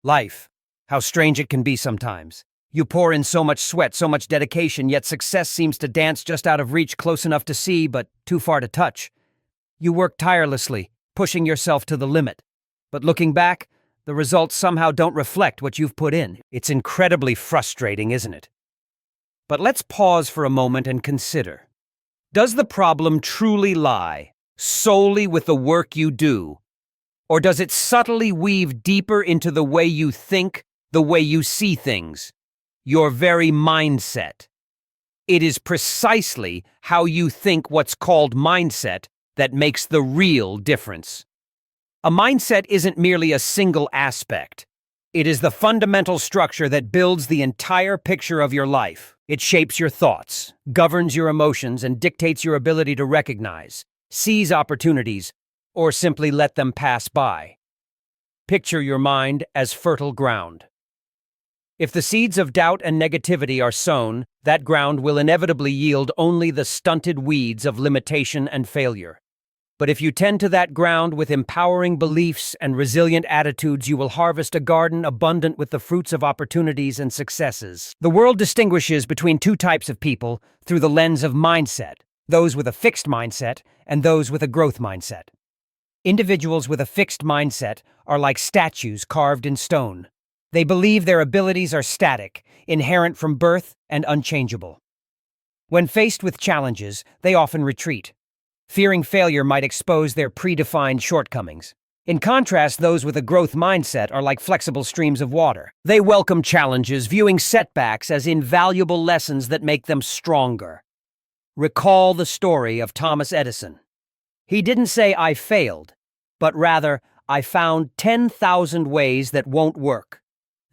Life. How strange it can be sometimes. You pour in so much sweat, so much dedication, yet success seems to dance just out of reach, close enough to see, but too far to touch. You work tirelessly, pushing yourself to the limit. But looking back, the results somehow don't reflect what you've put in. It's incredibly frustrating, isn't it? But let's pause for a moment and consider. Does the problem truly lie solely with the work you do? Or does it subtly weave deeper into the way you think, the way you see things, your very mindset? It is precisely how you think, what's called mindset, that makes the real difference. A mindset isn't merely a single aspect. It is the fundamental structure that builds the entire picture of your life. It shapes your thoughts, governs your emotions, and dictates your ability to recognize, seize opportunities, or simply let them pass by. Picture your mind as fertile ground. If the seeds of doubt and negativity are sown, that ground will inevitably yield only the stunted weeds of limitation and failure. But if you tend to that ground with empowering beliefs and resilient attitudes, you will harvest a garden abundant with the fruits of opportunities and successes. The world distinguishes between two types of people through the lens of mindset: those with a fixed mindset and those with a growth mindset. Individuals with a fixed mindset are like statues carved in stone. They believe their abilities are static, inherent from birth, and unchangeable. When faced with challenges, they often retreat. Fearing failure might expose their predefined shortcomings. In contrast, those with a growth mindset are like flexible streams of water. They welcome challenges, viewing setbacks as invaluable lessons that make them stronger. Recall the story of Thomas Edison. He didn't say, "I failed," but rather, "I found 10,000 ways that won't work."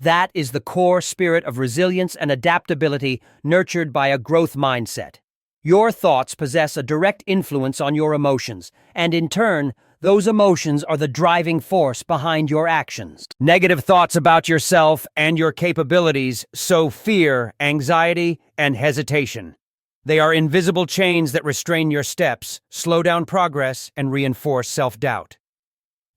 That is the core spirit of resilience and adaptability nurtured by a growth mindset. Your thoughts possess a direct influence on your emotions, and in turn, those emotions are the driving force behind your actions. Negative thoughts about yourself and your capabilities sow fear, anxiety, and hesitation. They are invisible chains that restrain your steps, slow down progress, and reinforce self-doubt.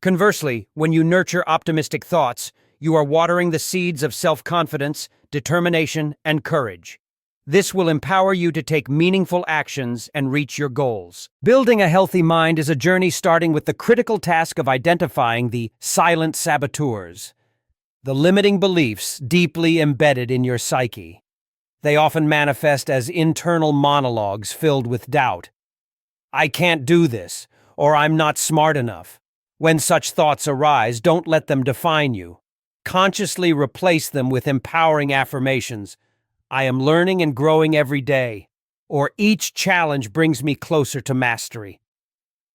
Conversely, when you nurture optimistic thoughts, you are watering the seeds of self-confidence, determination, and courage. This will empower you to take meaningful actions and reach your goals. Building a healthy mind is a journey starting with the critical task of identifying the silent saboteurs, the limiting beliefs deeply embedded in your psyche. They often manifest as internal monologues filled with doubt. "I can't do this," or "I'm not smart enough." When such thoughts arise, don't let them define you. Consciously replace them with empowering affirmations. "I am learning and growing every day," or "Each challenge brings me closer to mastery."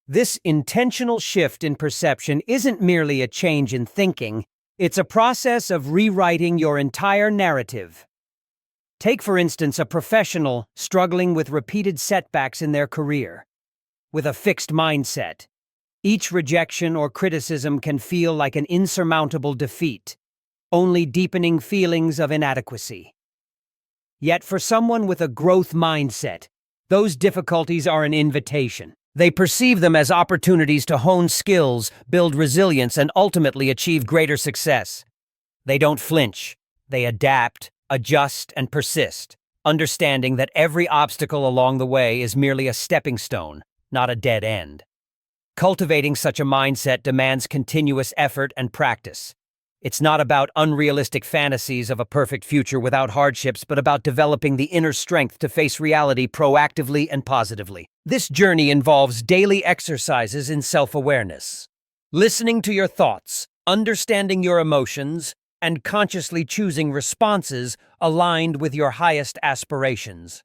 This intentional shift in perception isn't merely a change in thinking, it's a process of rewriting your entire narrative. Take, for instance, a professional struggling with repeated setbacks in their career. With a fixed mindset, each rejection or criticism can feel like an insurmountable defeat, only deepening feelings of inadequacy. Yet for someone with a growth mindset, those difficulties are an invitation. They perceive them as opportunities to hone skills, build resilience, and ultimately achieve greater success. They don't flinch. They adapt, adjust, and persist, understanding that every obstacle along the way is merely a stepping stone, not a dead end. Cultivating such a mindset demands continuous effort and practice. It's not about unrealistic fantasies of a perfect future without hardships, but about developing the inner strength to face reality proactively and positively. This journey involves daily exercises in self-awareness, listening to your thoughts, understanding your emotions, and consciously choosing responses aligned with your highest aspirations.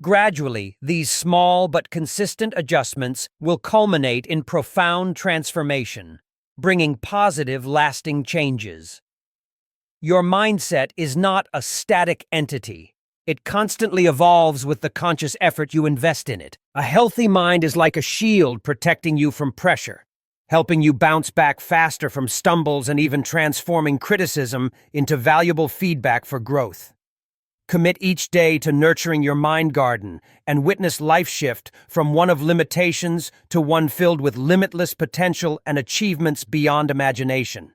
Gradually, these small but consistent adjustments will culminate in profound transformation, bringing positive, lasting changes. Your mindset is not a static entity. It constantly evolves with the conscious effort you invest in it. A healthy mind is like a shield protecting you from pressure, helping you bounce back faster from stumbles and even transforming criticism into valuable feedback for growth. Commit each day to nurturing your mind garden and witness life shift from one of limitations to one filled with limitless potential and achievements beyond imagination.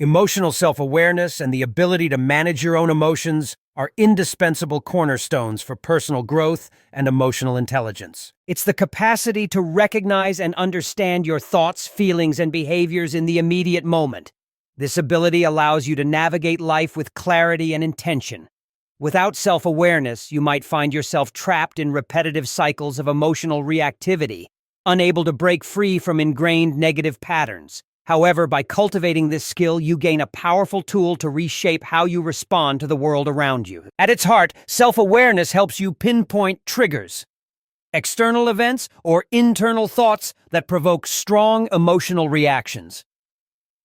Emotional self-awareness and the ability to manage your own emotions are indispensable cornerstones for personal growth and emotional intelligence. It's the capacity to recognize and understand your thoughts, feelings, and behaviors in the immediate moment. This ability allows you to navigate life with clarity and intention. Without self-awareness, you might find yourself trapped in repetitive cycles of emotional reactivity, unable to break free from ingrained negative patterns. However, by cultivating this skill, you gain a powerful tool to reshape how you respond to the world around you. At its heart, self-awareness helps you pinpoint triggers, external events, or internal thoughts that provoke strong emotional reactions.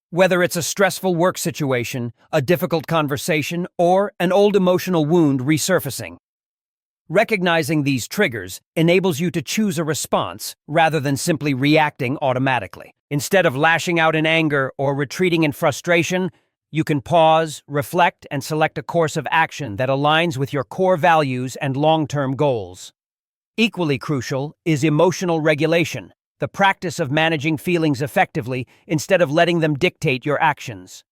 Whether it's a stressful work situation, a difficult conversation, or an old emotional wound resurfacing. Recognizing these triggers enables you to choose a response rather than simply reacting automatically. Instead of lashing out in anger or retreating in frustration, you can pause, reflect, and select a course of action that aligns with your core values and long-term goals. Equally crucial is emotional regulation, the practice of managing feelings effectively instead of letting them dictate your actions.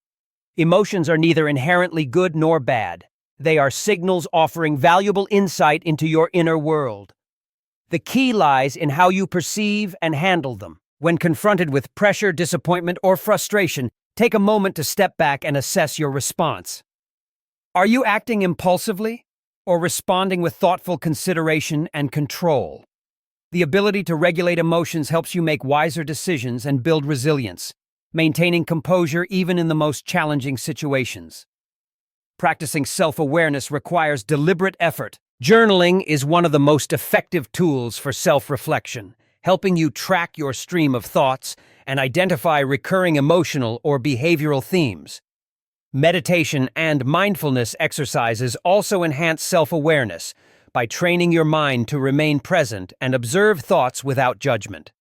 Emotions are neither inherently good nor bad. They are signals offering valuable insight into your inner world. The key lies in how you perceive and handle them. When confronted with pressure, disappointment, or frustration, take a moment to step back and assess your response. Are you acting impulsively or responding with thoughtful consideration and control? The ability to regulate emotions helps you make wiser decisions and build resilience, maintaining composure even in the most challenging situations. Practicing self-awareness requires deliberate effort. Journaling is one of the most effective tools for self-reflection, helping you track your stream of thoughts and identify recurring emotional or behavioral themes. Meditation and mindfulness exercises also enhance self-awareness by training your mind to remain present and observe thoughts without judgment.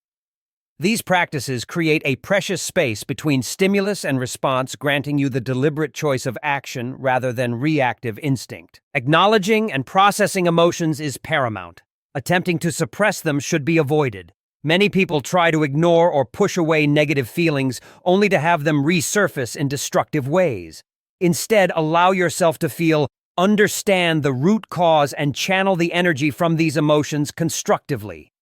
These practices create a precious space between stimulus and response, granting you the deliberate choice of action rather than reactive instinct. Acknowledging and processing emotions is paramount. Attempting to suppress them should be avoided. Many people try to ignore or push away negative feelings only to have them resurface in destructive ways. Instead, allow yourself to feel, understand the root cause, and channel the energy from these emotions constructively.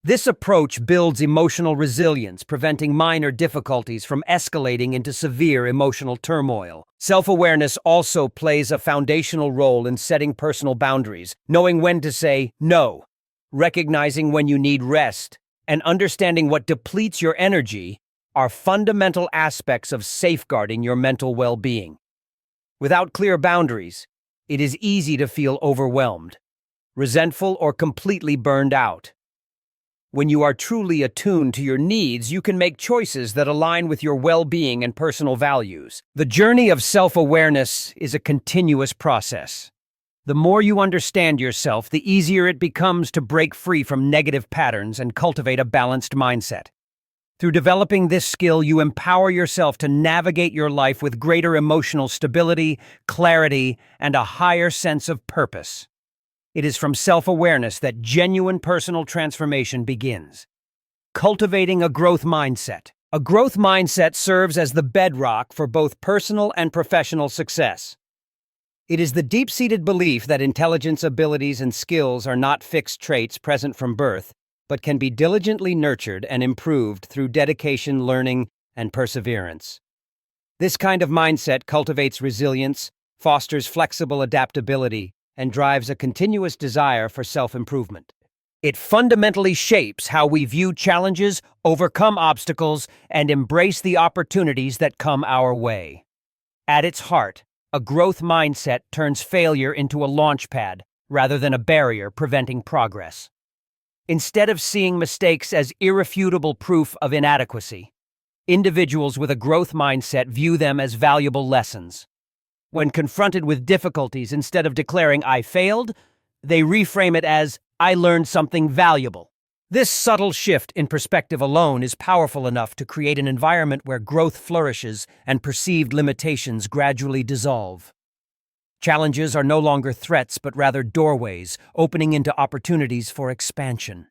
This approach builds emotional resilience, preventing minor difficulties from escalating into severe emotional turmoil. Self-awareness also plays a foundational role in setting personal boundaries, knowing when to say no, recognizing when you need rest, and understanding what depletes your energy are fundamental aspects of safeguarding your mental well-being. Without clear boundaries, it is easy to feel overwhelmed, resentful, or completely burned out. When you are truly attuned to your needs, you can make choices that align with your well-being and personal values. The journey of self-awareness is a continuous process. The more you understand yourself, the easier it becomes to break free from negative patterns and cultivate a balanced mindset. Through developing this skill, you empower yourself to navigate your life with greater emotional stability, clarity, and a higher sense of purpose. It is from self-awareness that genuine personal transformation begins. Cultivating a growth mindset. A growth mindset serves as the bedrock for both personal and professional success. It is the deep-seated belief that intelligence, abilities, and skills are not fixed traits present from birth, but can be diligently nurtured and improved through dedication, learning, and perseverance. This kind of mindset cultivates resilience, fosters flexible adaptability, and drives a continuous desire for self-improvement. It fundamentally shapes how we view challenges, overcome obstacles, and embrace the opportunities that come our way. At its heart, a growth mindset turns failure into a launchpad rather than a barrier preventing progress. Instead of seeing mistakes as irrefutable proof of inadequacy, individuals with a growth mindset view them as valuable lessons. When confronted with difficulties, instead of declaring "I failed," they reframe it as "I learned something valuable." This subtle shift in perspective alone is powerful enough to create an environment where growth flourishes and perceived limitations gradually dissolve. Challenges are no longer threats but rather doorways, opening into opportunities for expansion.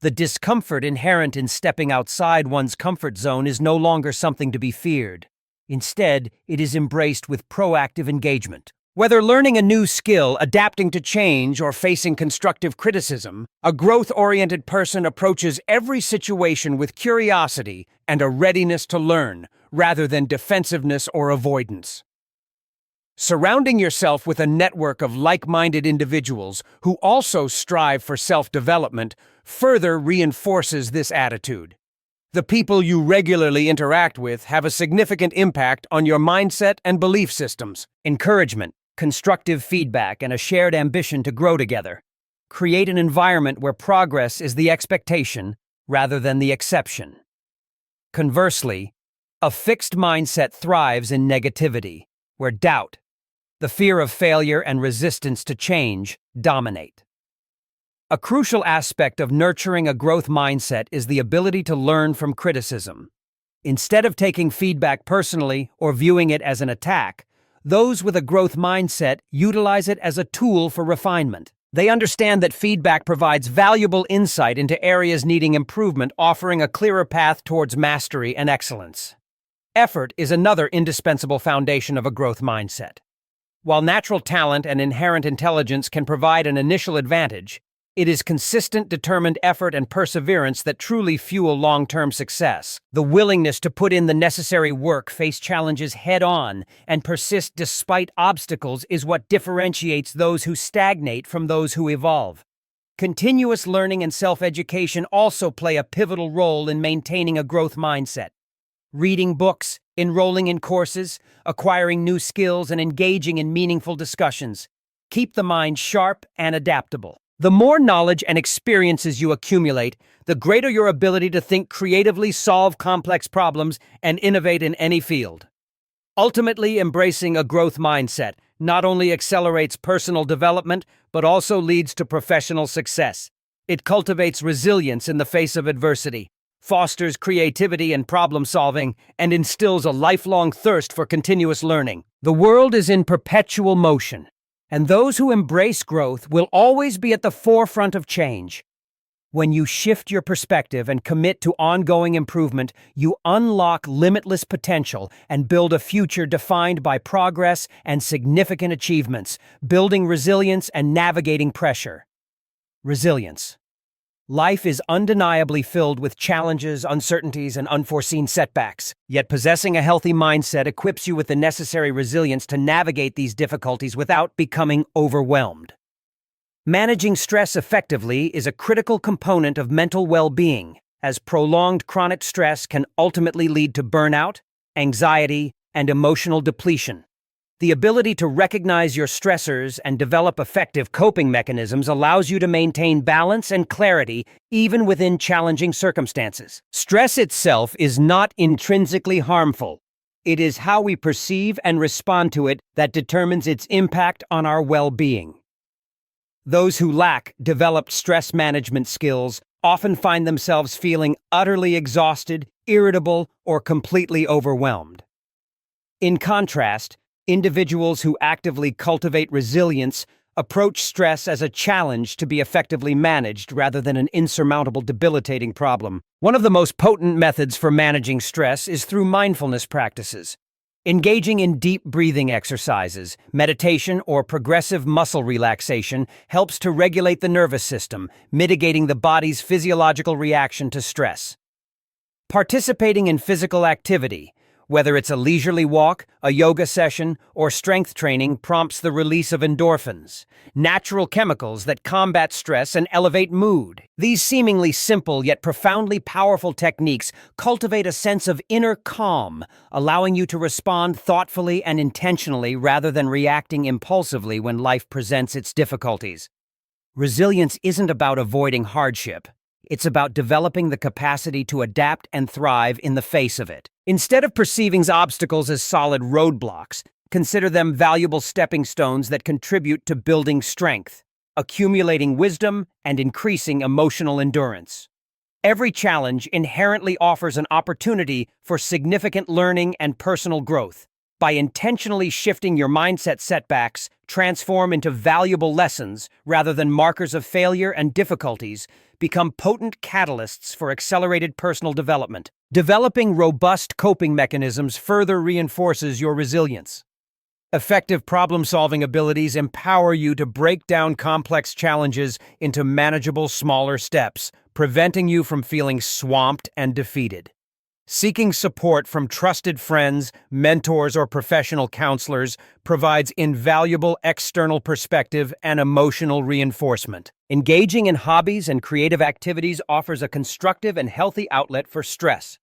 The discomfort inherent in stepping outside one's comfort zone is no longer something to be feared. Instead, it is embraced with proactive engagement. Whether learning a new skill, adapting to change, or facing constructive criticism, a growth-oriented person approaches every situation with curiosity and a readiness to learn, rather than defensiveness or avoidance. Surrounding yourself with a network of like-minded individuals who also strive for self-development further reinforces this attitude. The people you regularly interact with have a significant impact on your mindset and belief systems. Encouragement, constructive feedback, and a shared ambition to grow together create an environment where progress is the expectation rather than the exception. Conversely, a fixed mindset thrives in negativity, where doubt, the fear of failure, and resistance to change dominate. A crucial aspect of nurturing a growth mindset is the ability to learn from criticism. Instead of taking feedback personally or viewing it as an attack, those with a growth mindset utilize it as a tool for refinement. They understand that feedback provides valuable insight into areas needing improvement, offering a clearer path towards mastery and excellence. Effort is another indispensable foundation of a growth mindset. While natural talent and inherent intelligence can provide an initial advantage, it is consistent, determined effort and perseverance that truly fuel long-term success. The willingness to put in the necessary work, face challenges head-on, and persist despite obstacles is what differentiates those who stagnate from those who evolve. Continuous learning and self-education also play a pivotal role in maintaining a growth mindset. Reading books, enrolling in courses, acquiring new skills, and engaging in meaningful discussions keep the mind sharp and adaptable. The more knowledge and experiences you accumulate, the greater your ability to think creatively, solve complex problems, and innovate in any field. Ultimately, embracing a growth mindset not only accelerates personal development, but also leads to professional success. It cultivates resilience in the face of adversity, fosters creativity and problem-solving, and instills a lifelong thirst for continuous learning. The world is in perpetual motion, and those who embrace growth will always be at the forefront of change. When you shift your perspective and commit to ongoing improvement, you unlock limitless potential and build a future defined by progress and significant achievements, building resilience and navigating pressure. Resilience. Life is undeniably filled with challenges, uncertainties, and unforeseen setbacks. Yet possessing a healthy mindset equips you with the necessary resilience to navigate these difficulties without becoming overwhelmed. Managing stress effectively is a critical component of mental well-being, as prolonged chronic stress can ultimately lead to burnout, anxiety, and emotional depletion. The ability to recognize your stressors and develop effective coping mechanisms allows you to maintain balance and clarity even within challenging circumstances. Stress itself is not intrinsically harmful. It is how we perceive and respond to it that determines its impact on our well-being. Those who lack developed stress management skills often find themselves feeling utterly exhausted, irritable, or completely overwhelmed. In contrast, individuals who actively cultivate resilience approach stress as a challenge to be effectively managed rather than an insurmountable, debilitating problem. One of the most potent methods for managing stress is through mindfulness practices. Engaging in deep breathing exercises, meditation, or progressive muscle relaxation helps to regulate the nervous system, mitigating the body's physiological reaction to stress. Participating in physical activity, whether it's a leisurely walk, a yoga session, or strength training, prompts the release of endorphins, natural chemicals that combat stress and elevate mood. These seemingly simple yet profoundly powerful techniques cultivate a sense of inner calm, allowing you to respond thoughtfully and intentionally rather than reacting impulsively when life presents its difficulties. Resilience isn't about avoiding hardship. It's about developing the capacity to adapt and thrive in the face of it. Instead of perceiving obstacles as solid roadblocks, consider them valuable stepping stones that contribute to building strength, accumulating wisdom, and increasing emotional endurance. Every challenge inherently offers an opportunity for significant learning and personal growth. By intentionally shifting your mindset, setbacks transform into valuable lessons rather than markers of failure, and difficulties become potent catalysts for accelerated personal development. Developing robust coping mechanisms further reinforces your resilience. Effective problem-solving abilities empower you to break down complex challenges into manageable, smaller steps, preventing you from feeling swamped and defeated. Seeking support from trusted friends, mentors, or professional counselors provides invaluable external perspective and emotional reinforcement. Engaging in hobbies and creative activities offers a constructive and healthy outlet for stress,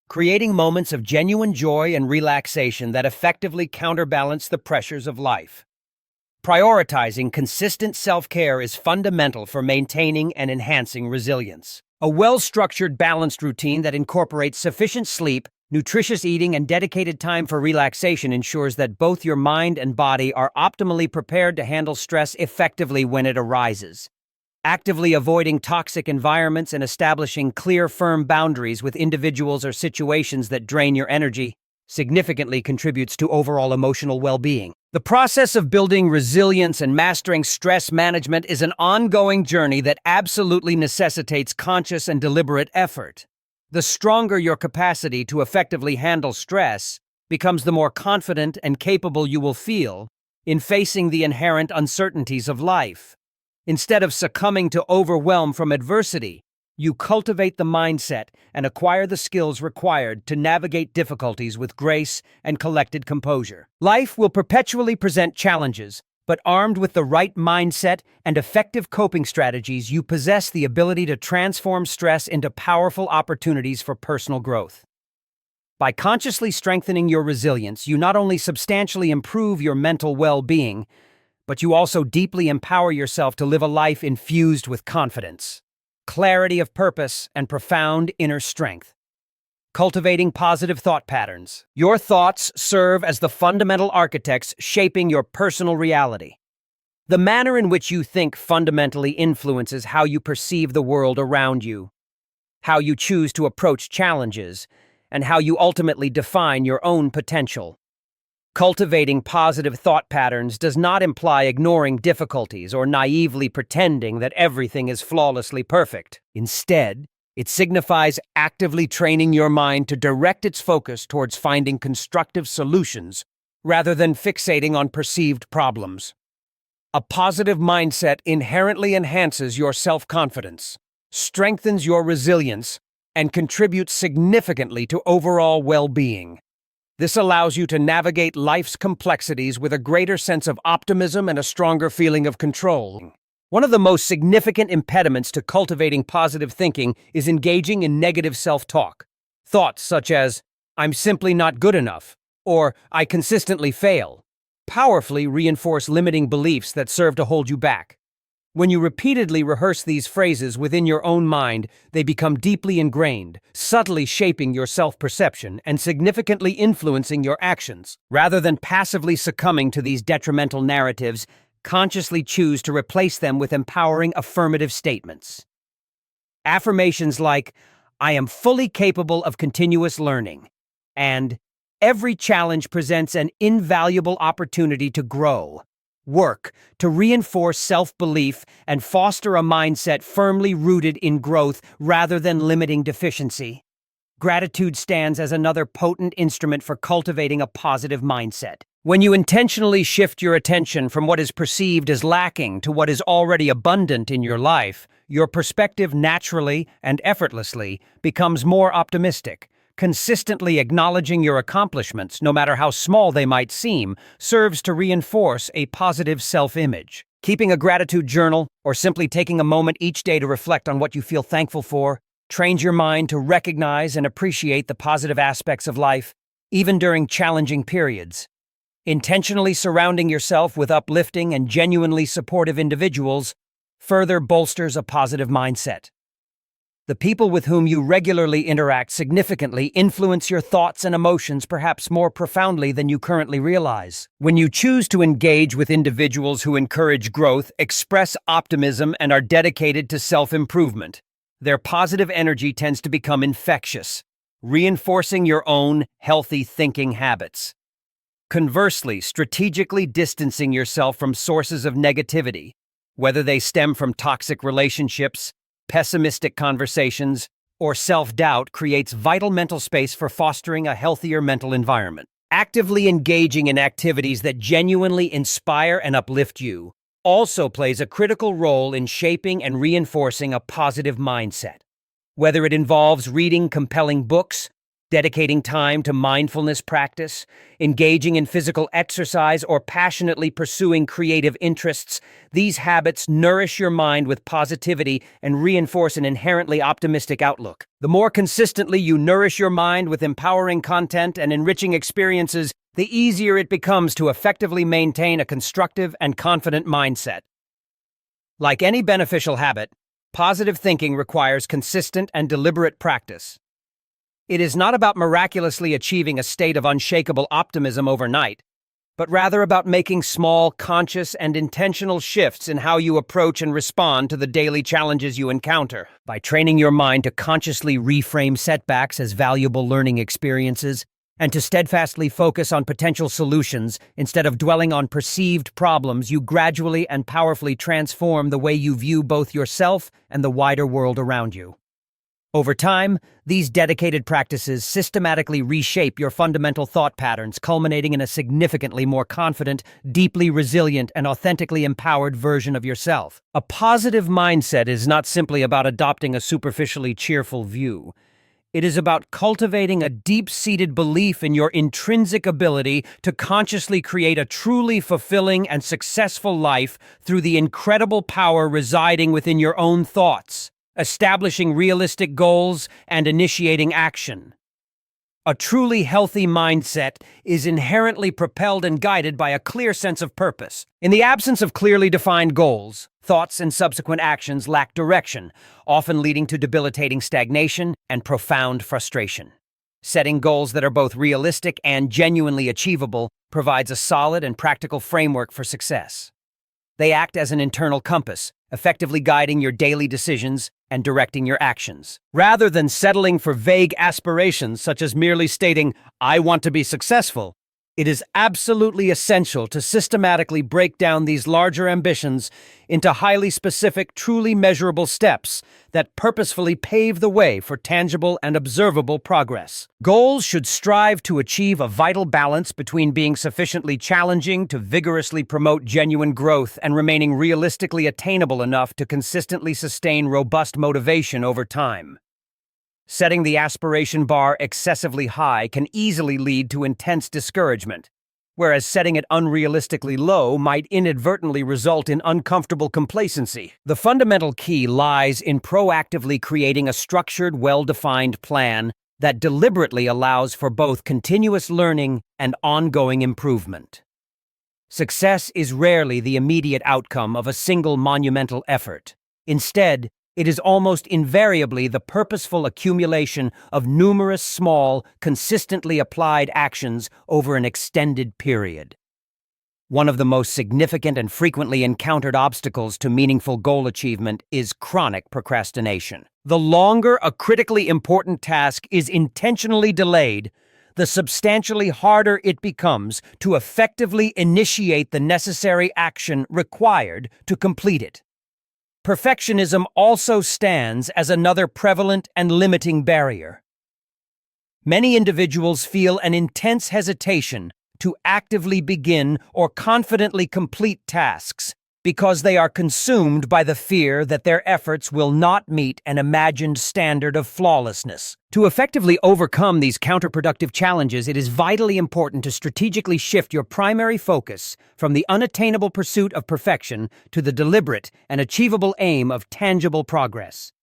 creating moments of genuine joy and relaxation that effectively counterbalance the pressures of life. Prioritizing consistent self-care is fundamental for maintaining and enhancing resilience. A well-structured, balanced routine that incorporates sufficient sleep, nutritious eating, and dedicated time for relaxation ensures that both your mind and body are optimally prepared to handle stress effectively when it arises. Actively avoiding toxic environments and establishing clear, firm boundaries with individuals or situations that drain your energy significantly contributes to overall emotional well-being. The process of building resilience and mastering stress management is an ongoing journey that absolutely necessitates conscious and deliberate effort. The stronger your capacity to effectively handle stress becomes, the more confident and capable you will feel in facing the inherent uncertainties of life. Instead of succumbing to overwhelm from adversity, you cultivate the mindset and acquire the skills required to navigate difficulties with grace and collected composure. Life will perpetually present challenges, but armed with the right mindset and effective coping strategies, you possess the ability to transform stress into powerful opportunities for personal growth. By consciously strengthening your resilience, you not only substantially improve your mental well-being, but you also deeply empower yourself to live a life infused with confidence, clarity of purpose, and profound inner strength. Cultivating positive thought patterns. Your thoughts serve as the fundamental architects shaping your personal reality. The manner in which you think fundamentally influences how you perceive the world around you, how you choose to approach challenges, and how you ultimately define your own potential. Cultivating positive thought patterns does not imply ignoring difficulties or naively pretending that everything is flawlessly perfect. Instead, it signifies actively training your mind to direct its focus towards finding constructive solutions rather than fixating on perceived problems. A positive mindset inherently enhances your self-confidence, strengthens your resilience, and contributes significantly to overall well-being. This allows you to navigate life's complexities with a greater sense of optimism and a stronger feeling of control. One of the most significant impediments to cultivating positive thinking is engaging in negative self-talk. Thoughts such as, "I'm simply not good enough," or "I consistently fail," powerfully reinforce limiting beliefs that serve to hold you back. When you repeatedly rehearse these phrases within your own mind, they become deeply ingrained, subtly shaping your self-perception and significantly influencing your actions. Rather than passively succumbing to these detrimental narratives, consciously choose to replace them with empowering affirmative statements. Affirmations like, "I am fully capable of continuous learning," and "Every challenge presents an invaluable opportunity to grow," work to reinforce self-belief and foster a mindset firmly rooted in growth rather than limiting deficiency. Gratitude stands as another potent instrument for cultivating a positive mindset. When you intentionally shift your attention from what is perceived as lacking to what is already abundant in your life, your perspective naturally and effortlessly becomes more optimistic. Consistently acknowledging your accomplishments, no matter how small they might seem, serves to reinforce a positive self-image. Keeping a gratitude journal, or simply taking a moment each day to reflect on what you feel thankful for, trains your mind to recognize and appreciate the positive aspects of life, even during challenging periods. Intentionally surrounding yourself with uplifting and genuinely supportive individuals further bolsters a positive mindset. The people with whom you regularly interact significantly influence your thoughts and emotions perhaps more profoundly than you currently realize. When you choose to engage with individuals who encourage growth, express optimism, and are dedicated to self-improvement, their positive energy tends to become infectious, reinforcing your own healthy thinking habits. Conversely, strategically distancing yourself from sources of negativity, whether they stem from toxic relationships, pessimistic conversations, or self-doubt creates vital mental space for fostering a healthier mental environment. Actively engaging in activities that genuinely inspire and uplift you also plays a critical role in shaping and reinforcing a positive mindset. Whether it involves reading compelling books, dedicating time to mindfulness practice, engaging in physical exercise, or passionately pursuing creative interests, these habits nourish your mind with positivity and reinforce an inherently optimistic outlook. The more consistently you nourish your mind with empowering content and enriching experiences, the easier it becomes to effectively maintain a constructive and confident mindset. Like any beneficial habit, positive thinking requires consistent and deliberate practice. It is not about miraculously achieving a state of unshakable optimism overnight, but rather about making small, conscious, and intentional shifts in how you approach and respond to the daily challenges you encounter. By training your mind to consciously reframe setbacks as valuable learning experiences, and to steadfastly focus on potential solutions instead of dwelling on perceived problems, you gradually and powerfully transform the way you view both yourself and the wider world around you. Over time, these dedicated practices systematically reshape your fundamental thought patterns, culminating in a significantly more confident, deeply resilient, and authentically empowered version of yourself. A positive mindset is not simply about adopting a superficially cheerful view. It is about cultivating a deep-seated belief in your intrinsic ability to consciously create a truly fulfilling and successful life through the incredible power residing within your own thoughts, establishing realistic goals, and initiating action. A truly healthy mindset is inherently propelled and guided by a clear sense of purpose. In the absence of clearly defined goals, thoughts and subsequent actions lack direction, often leading to debilitating stagnation and profound frustration. Setting goals that are both realistic and genuinely achievable provides a solid and practical framework for success. They act as an internal compass, effectively guiding your daily decisions and directing your actions. Rather than settling for vague aspirations such as merely stating, "I want to be successful," it is absolutely essential to systematically break down these larger ambitions into highly specific, truly measurable steps that purposefully pave the way for tangible and observable progress. Goals should strive to achieve a vital balance between being sufficiently challenging to vigorously promote genuine growth and remaining realistically attainable enough to consistently sustain robust motivation over time. Setting the aspiration bar excessively high can easily lead to intense discouragement, whereas setting it unrealistically low might inadvertently result in uncomfortable complacency. The fundamental key lies in proactively creating a structured, well-defined plan that deliberately allows for both continuous learning and ongoing improvement. Success is rarely the immediate outcome of a single monumental effort. Instead, it is almost invariably the purposeful accumulation of numerous small, consistently applied actions over an extended period. One of the most significant and frequently encountered obstacles to meaningful goal achievement is chronic procrastination. The longer a critically important task is intentionally delayed, the substantially harder it becomes to effectively initiate the necessary action required to complete it. Perfectionism also stands as another prevalent and limiting barrier. Many individuals feel an intense hesitation to actively begin or confidently complete tasks because they are consumed by the fear that their efforts will not meet an imagined standard of flawlessness. To effectively overcome these counterproductive challenges, it is vitally important to strategically shift your primary focus from the unattainable pursuit of perfection to the deliberate and achievable aim of tangible progress.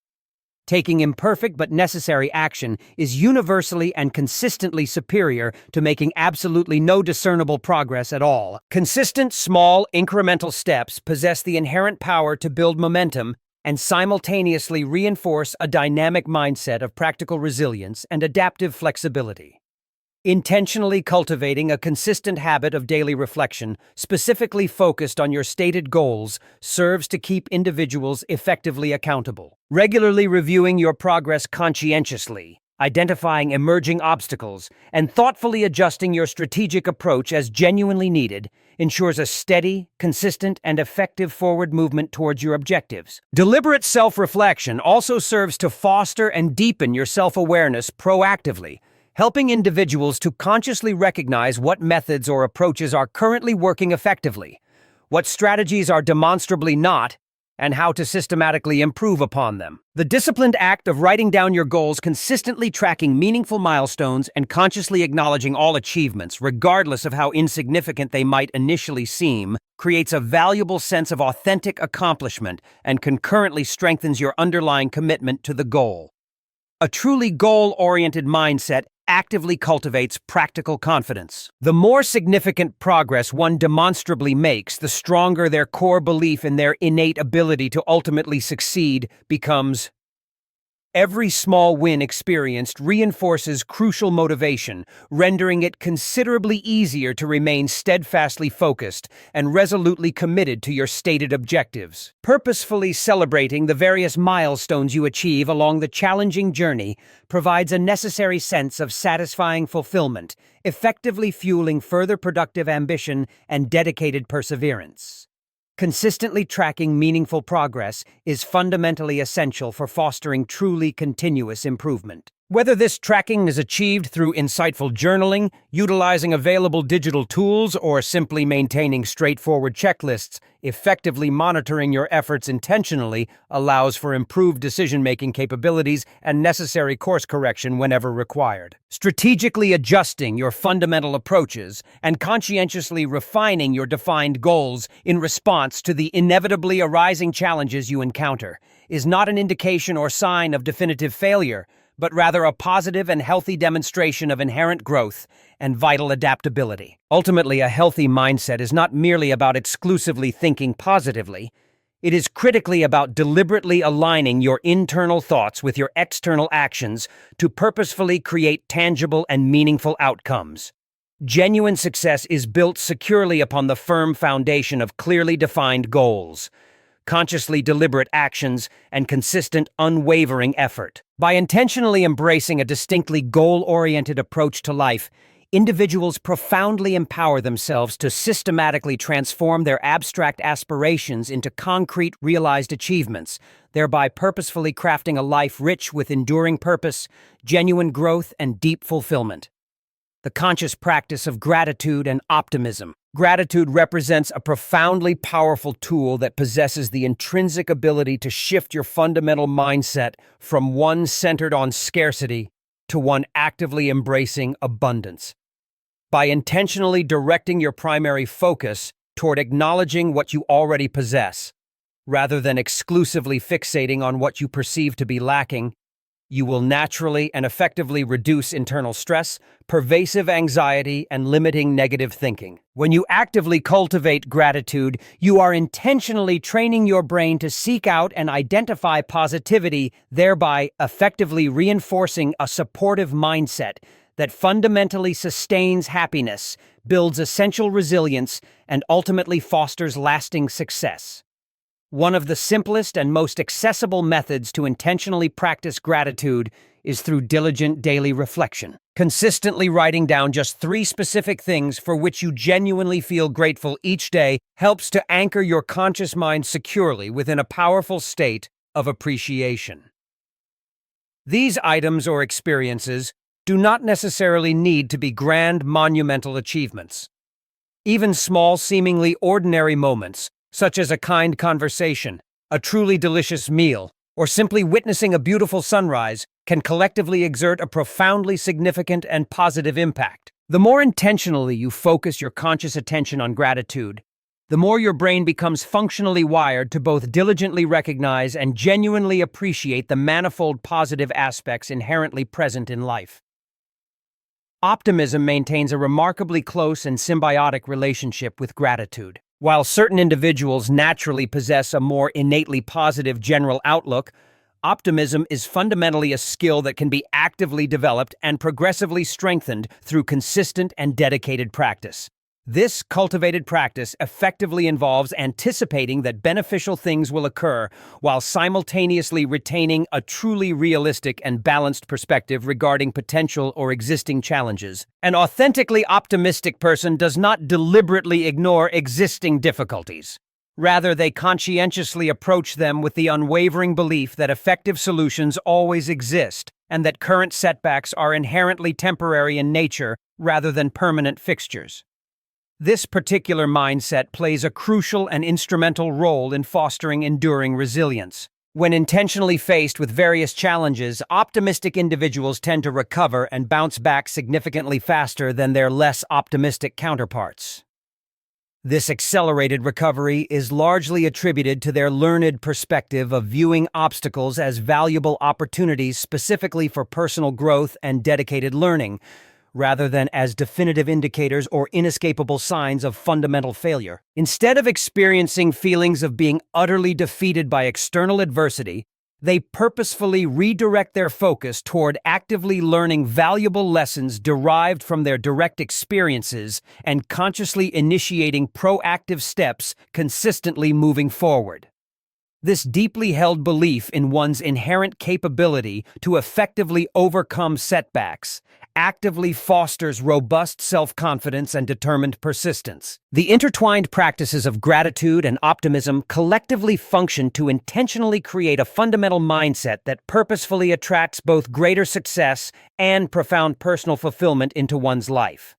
Taking imperfect but necessary action is universally and consistently superior to making absolutely no discernible progress at all. Consistent, small, incremental steps possess the inherent power to build momentum and simultaneously reinforce a dynamic mindset of practical resilience and adaptive flexibility. Intentionally cultivating a consistent habit of daily reflection, specifically focused on your stated goals, serves to keep individuals effectively accountable. Regularly reviewing your progress conscientiously, identifying emerging obstacles, and thoughtfully adjusting your strategic approach as genuinely needed ensures a steady, consistent, and effective forward movement towards your objectives. Deliberate self-reflection also serves to foster and deepen your self-awareness proactively, helping individuals to consciously recognize what methods or approaches are currently working effectively, what strategies are demonstrably not, and how to systematically improve upon them. The disciplined act of writing down your goals, consistently tracking meaningful milestones, and consciously acknowledging all achievements, regardless of how insignificant they might initially seem, creates a valuable sense of authentic accomplishment and concurrently strengthens your underlying commitment to the goal. A truly goal-oriented mindset actively cultivates practical confidence. The more significant progress one demonstrably makes, the stronger their core belief in their innate ability to ultimately succeed becomes. Every small win experienced reinforces crucial motivation, rendering it considerably easier to remain steadfastly focused and resolutely committed to your stated objectives. Purposefully celebrating the various milestones you achieve along the challenging journey provides a necessary sense of satisfying fulfillment, effectively fueling further productive ambition and dedicated perseverance. Consistently tracking meaningful progress is fundamentally essential for fostering truly continuous improvement. Whether this tracking is achieved through insightful journaling, utilizing available digital tools, or simply maintaining straightforward checklists, effectively monitoring your efforts intentionally allows for improved decision-making capabilities and necessary course correction whenever required. Strategically adjusting your fundamental approaches and conscientiously refining your defined goals in response to the inevitably arising challenges you encounter is not an indication or sign of definitive failure, but rather a positive and healthy demonstration of inherent growth and vital adaptability. Ultimately, a healthy mindset is not merely about exclusively thinking positively. It is critically about deliberately aligning your internal thoughts with your external actions to purposefully create tangible and meaningful outcomes. Genuine success is built securely upon the firm foundation of clearly defined goals, consciously deliberate actions, and consistent, unwavering effort. By intentionally embracing a distinctly goal-oriented approach to life, individuals profoundly empower themselves to systematically transform their abstract aspirations into concrete, realized achievements, thereby purposefully crafting a life rich with enduring purpose, genuine growth, and deep fulfillment. The conscious practice of gratitude and optimism. Gratitude represents a profoundly powerful tool that possesses the intrinsic ability to shift your fundamental mindset from one centered on scarcity to one actively embracing abundance. By intentionally directing your primary focus toward acknowledging what you already possess, rather than exclusively fixating on what you perceive to be lacking, you will naturally and effectively reduce internal stress, pervasive anxiety, and limiting negative thinking. When you actively cultivate gratitude, you are intentionally training your brain to seek out and identify positivity, thereby effectively reinforcing a supportive mindset that fundamentally sustains happiness, builds essential resilience, and ultimately fosters lasting success. One of the simplest and most accessible methods to intentionally practice gratitude is through diligent daily reflection. Consistently writing down just 3 specific things for which you genuinely feel grateful each day helps to anchor your conscious mind securely within a powerful state of appreciation. These items or experiences do not necessarily need to be grand, monumental achievements. Even small, seemingly ordinary moments, such as a kind conversation, a truly delicious meal, or simply witnessing a beautiful sunrise, can collectively exert a profoundly significant and positive impact. The more intentionally you focus your conscious attention on gratitude, the more your brain becomes functionally wired to both diligently recognize and genuinely appreciate the manifold positive aspects inherently present in life. Optimism maintains a remarkably close and symbiotic relationship with gratitude. While certain individuals naturally possess a more innately positive general outlook, optimism is fundamentally a skill that can be actively developed and progressively strengthened through consistent and dedicated practice. This cultivated practice effectively involves anticipating that beneficial things will occur while simultaneously retaining a truly realistic and balanced perspective regarding potential or existing challenges. An authentically optimistic person does not deliberately ignore existing difficulties. Rather, they conscientiously approach them with the unwavering belief that effective solutions always exist and that current setbacks are inherently temporary in nature rather than permanent fixtures. This particular mindset plays a crucial and instrumental role in fostering enduring resilience. When intentionally faced with various challenges, optimistic individuals tend to recover and bounce back significantly faster than their less optimistic counterparts. This accelerated recovery is largely attributed to their learned perspective of viewing obstacles as valuable opportunities specifically for personal growth and dedicated learning, rather than as definitive indicators or inescapable signs of fundamental failure. Instead of experiencing feelings of being utterly defeated by external adversity, they purposefully redirect their focus toward actively learning valuable lessons derived from their direct experiences and consciously initiating proactive steps, consistently moving forward. This deeply held belief in one's inherent capability to effectively overcome setbacks actively fosters robust self-confidence and determined persistence. The intertwined practices of gratitude and optimism collectively function to intentionally create a fundamental mindset that purposefully attracts both greater success and profound personal fulfillment into one's life.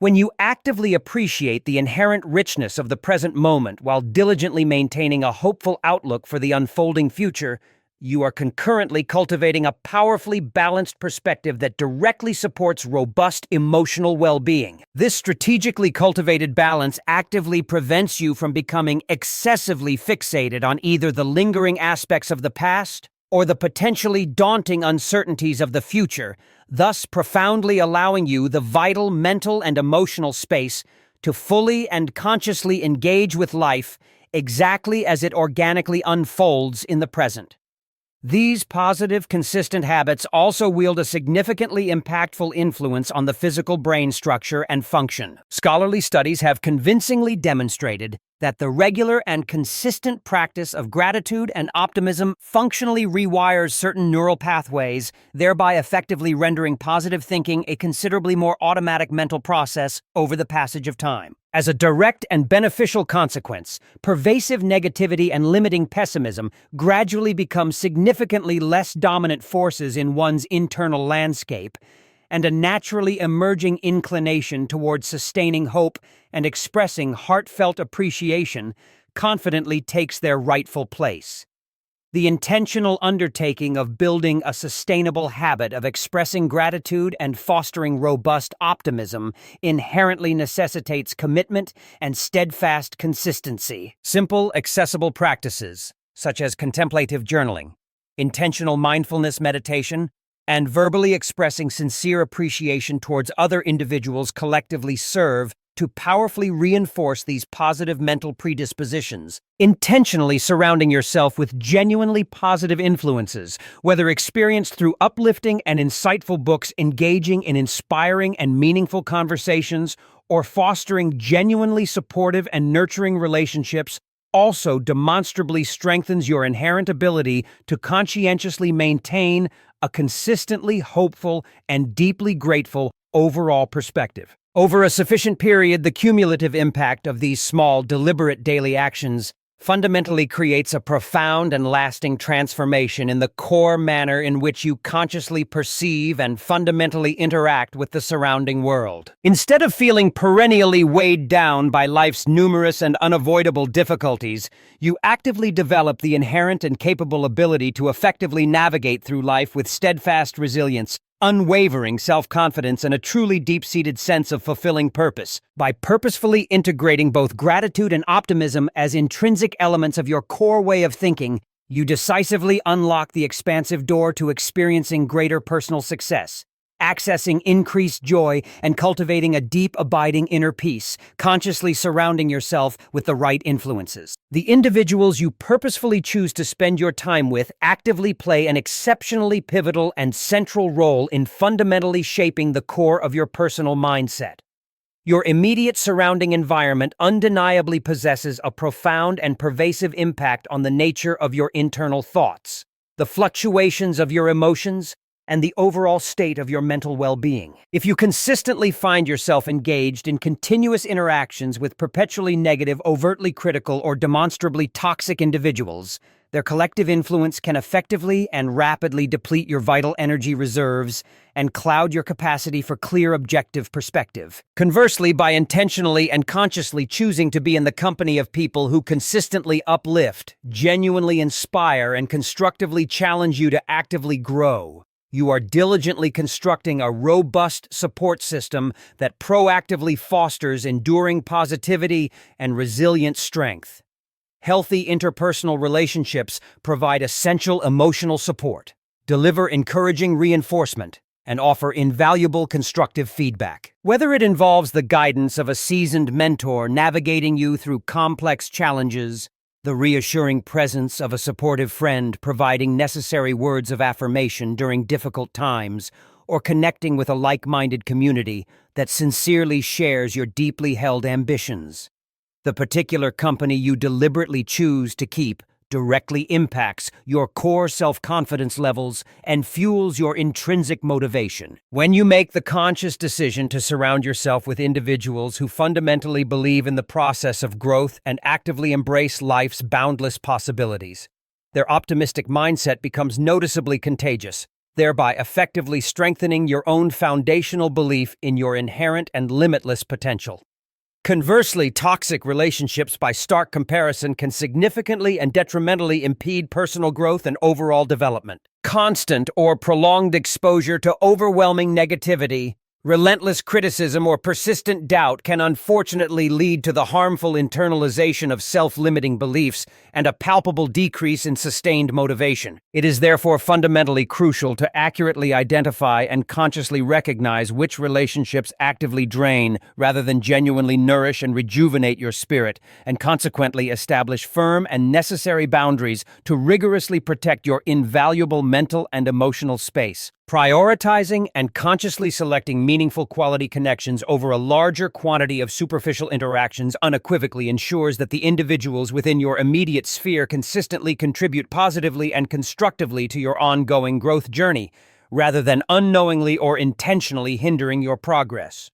When you actively appreciate the inherent richness of the present moment while diligently maintaining a hopeful outlook for the unfolding future, you are concurrently cultivating a powerfully balanced perspective that directly supports robust emotional well-being. This strategically cultivated balance actively prevents you from becoming excessively fixated on either the lingering aspects of the past or the potentially daunting uncertainties of the future, thus profoundly allowing you the vital mental and emotional space to fully and consciously engage with life exactly as it organically unfolds in the present. These positive, consistent habits also wield a significantly impactful influence on the physical brain structure and function. Scholarly studies have convincingly demonstrated that the regular and consistent practice of gratitude and optimism functionally rewires certain neural pathways, thereby effectively rendering positive thinking a considerably more automatic mental process over the passage of time. As a direct and beneficial consequence, pervasive negativity and limiting pessimism gradually become significantly less dominant forces in one's internal landscape, and a naturally emerging inclination towards sustaining hope and expressing heartfelt appreciation confidently takes their rightful place. The intentional undertaking of building a sustainable habit of expressing gratitude and fostering robust optimism inherently necessitates commitment and steadfast consistency. Simple, accessible practices, such as contemplative journaling, intentional mindfulness meditation, and verbally expressing sincere appreciation towards other individuals collectively serve to powerfully reinforce these positive mental predispositions. Intentionally surrounding yourself with genuinely positive influences, whether experienced through uplifting and insightful books engaging in inspiring and meaningful conversations, or fostering genuinely supportive and nurturing relationships, also demonstrably strengthens your inherent ability to conscientiously maintain a consistently hopeful and deeply grateful overall perspective. Over a sufficient period, the cumulative impact of these small, deliberate daily actions fundamentally creates a profound and lasting transformation in the core manner in which you consciously perceive and fundamentally interact with the surrounding world. Instead of feeling perennially weighed down by life's numerous and unavoidable difficulties, you actively develop the inherent and capable ability to effectively navigate through life with steadfast resilience, unwavering self-confidence, and a truly deep-seated sense of fulfilling purpose. By purposefully integrating both gratitude and optimism as intrinsic elements of your core way of thinking, you decisively unlock the expansive door to experiencing greater personal success, accessing increased joy, and cultivating a deep, abiding inner peace, consciously surrounding yourself with the right influences. The individuals you purposefully choose to spend your time with actively play an exceptionally pivotal and central role in fundamentally shaping the core of your personal mindset. Your immediate surrounding environment undeniably possesses a profound and pervasive impact on the nature of your internal thoughts, the fluctuations of your emotions, and the overall state of your mental well-being. If you consistently find yourself engaged in continuous interactions with perpetually negative, overtly critical, or demonstrably toxic individuals, their collective influence can effectively and rapidly deplete your vital energy reserves and cloud your capacity for clear, objective perspective. Conversely, by intentionally and consciously choosing to be in the company of people who consistently uplift, genuinely inspire, and constructively challenge you to actively grow, you are diligently constructing a robust support system that proactively fosters enduring positivity and resilient strength. Healthy interpersonal relationships provide essential emotional support, deliver encouraging reinforcement, and offer invaluable constructive feedback. Whether it involves the guidance of a seasoned mentor navigating you through complex challenges, the reassuring presence of a supportive friend providing necessary words of affirmation during difficult times, or connecting with a like-minded community that sincerely shares your deeply held ambitions, the particular company you deliberately choose to keep directly impacts your core self-confidence levels and fuels your intrinsic motivation. When you make the conscious decision to surround yourself with individuals who fundamentally believe in the process of growth and actively embrace life's boundless possibilities, their optimistic mindset becomes noticeably contagious, thereby effectively strengthening your own foundational belief in your inherent and limitless potential. Conversely, toxic relationships, by stark comparison, can significantly and detrimentally impede personal growth and overall development. Constant or prolonged exposure to overwhelming negativity, relentless criticism, or persistent doubt can unfortunately lead to the harmful internalization of self-limiting beliefs and a palpable decrease in sustained motivation. It is therefore fundamentally crucial to accurately identify and consciously recognize which relationships actively drain rather than genuinely nourish and rejuvenate your spirit, and consequently establish firm and necessary boundaries to rigorously protect your invaluable mental and emotional space. Prioritizing and consciously selecting meaningful quality connections over a larger quantity of superficial interactions unequivocally ensures that the individuals within your immediate sphere consistently contribute positively and constructively to your ongoing growth journey, rather than unknowingly or intentionally hindering your progress.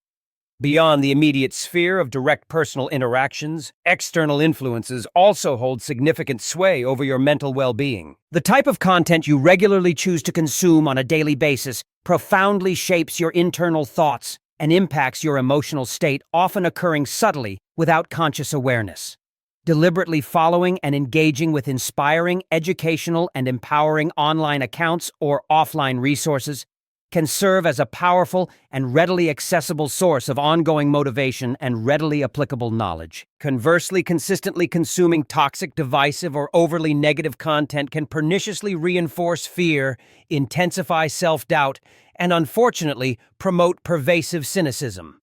Beyond the immediate sphere of direct personal interactions, external influences also hold significant sway over your mental well-being. The type of content you regularly choose to consume on a daily basis profoundly shapes your internal thoughts and impacts your emotional state, often occurring subtly without conscious awareness. Deliberately following and engaging with inspiring, educational, and empowering online accounts or offline resources can serve as a powerful and readily accessible source of ongoing motivation and readily applicable knowledge. Conversely, consistently consuming toxic, divisive, or overly negative content can perniciously reinforce fear, intensify self-doubt, and unfortunately, promote pervasive cynicism.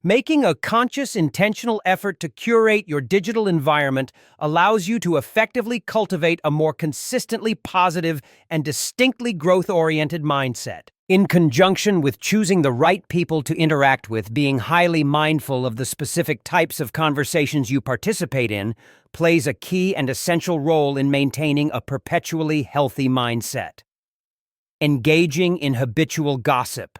Making a conscious, intentional effort to curate your digital environment allows you to effectively cultivate a more consistently positive and distinctly growth-oriented mindset. In conjunction with choosing the right people to interact with, being highly mindful of the specific types of conversations you participate in plays a key and essential role in maintaining a perpetually healthy mindset. Engaging in habitual gossip,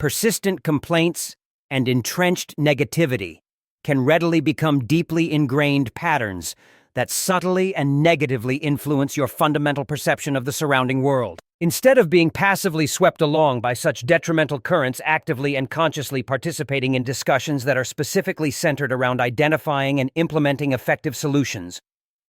persistent complaints, and entrenched negativity can readily become deeply ingrained patterns that subtly and negatively influence your fundamental perception of the surrounding world. Instead of being passively swept along by such detrimental currents, actively and consciously participating in discussions that are specifically centered around identifying and implementing effective solutions,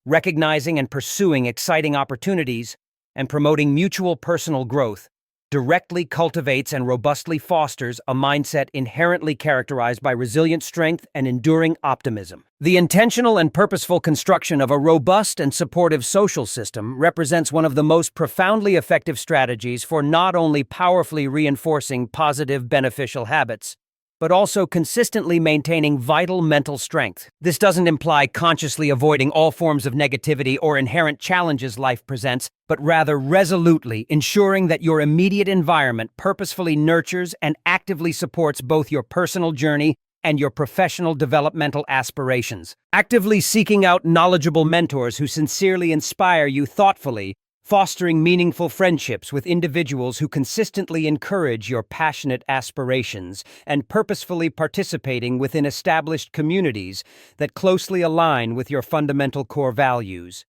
recognizing and pursuing exciting opportunities, and promoting mutual personal growth, directly cultivates and robustly fosters a mindset inherently characterized by resilient strength and enduring optimism. The intentional and purposeful construction of a robust and supportive social system represents one of the most profoundly effective strategies for not only powerfully reinforcing positive, beneficial habits, but also consistently maintaining vital mental strength. This doesn't imply consciously avoiding all forms of negativity or inherent challenges life presents, but rather resolutely ensuring that your immediate environment purposefully nurtures and actively supports both your personal journey and your professional developmental aspirations. Actively seeking out knowledgeable mentors who sincerely inspire you thoughtfully, fostering meaningful friendships with individuals who consistently encourage your passionate aspirations, and purposefully participating within established communities that closely align with your fundamental core values.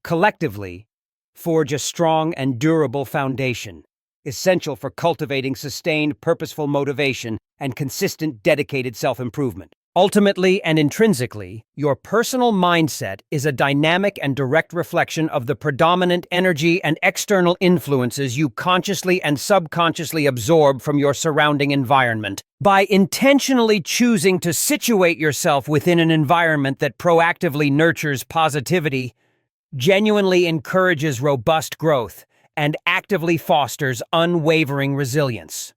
Collectively, forge a strong and durable foundation, essential for cultivating sustained, purposeful motivation and consistent, dedicated self-improvement. Ultimately and intrinsically, your personal mindset is a dynamic and direct reflection of the predominant energy and external influences you consciously and subconsciously absorb from your surrounding environment. By intentionally choosing to situate yourself within an environment that proactively nurtures positivity, genuinely encourages robust growth, and actively fosters unwavering resilience,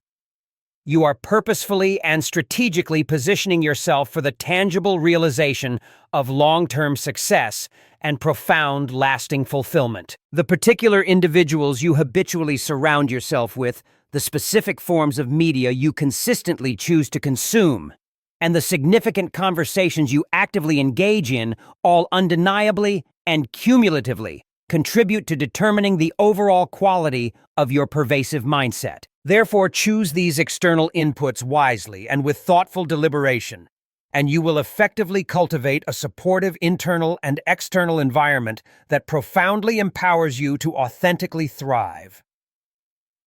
you are purposefully and strategically positioning yourself for the tangible realization of long-term success and profound, lasting fulfillment. The particular individuals you habitually surround yourself with, the specific forms of media you consistently choose to consume, and the significant conversations you actively engage in, all undeniably and cumulatively contribute to determining the overall quality of your pervasive mindset. Therefore, choose these external inputs wisely and with thoughtful deliberation, and you will effectively cultivate a supportive internal and external environment that profoundly empowers you to authentically thrive.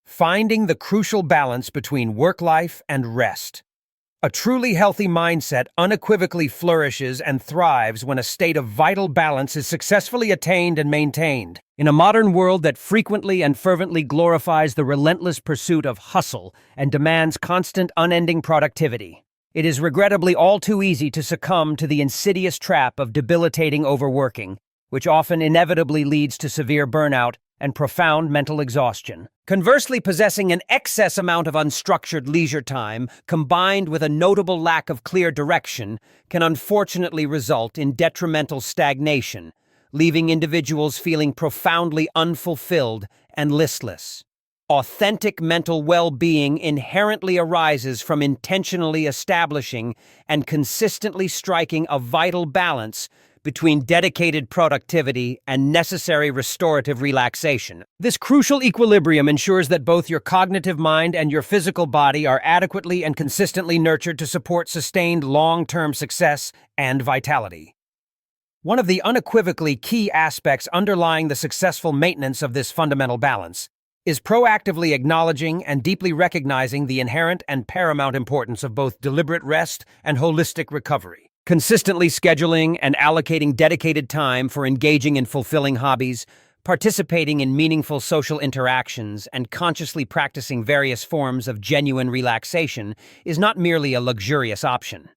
Finding the crucial balance between work life and rest. A truly healthy mindset unequivocally flourishes and thrives when a state of vital balance is successfully attained and maintained. In a modern world that frequently and fervently glorifies the relentless pursuit of hustle and demands constant, unending productivity, it is regrettably all too easy to succumb to the insidious trap of debilitating overworking, which often inevitably leads to severe burnout and profound mental exhaustion. Conversely, possessing an excess amount of unstructured leisure time, combined with a notable lack of clear direction, can unfortunately result in detrimental stagnation, leaving individuals feeling profoundly unfulfilled and listless. Authentic mental well-being inherently arises from intentionally establishing and consistently striking a vital balance between dedicated productivity and necessary restorative relaxation. This crucial equilibrium ensures that both your cognitive mind and your physical body are adequately and consistently nurtured to support sustained long-term success and vitality. One of the unequivocally key aspects underlying the successful maintenance of this fundamental balance is proactively acknowledging and deeply recognizing the inherent and paramount importance of both deliberate rest and holistic recovery. Consistently scheduling and allocating dedicated time for engaging in fulfilling hobbies, participating in meaningful social interactions, and consciously practicing various forms of genuine relaxation is not merely a luxurious option.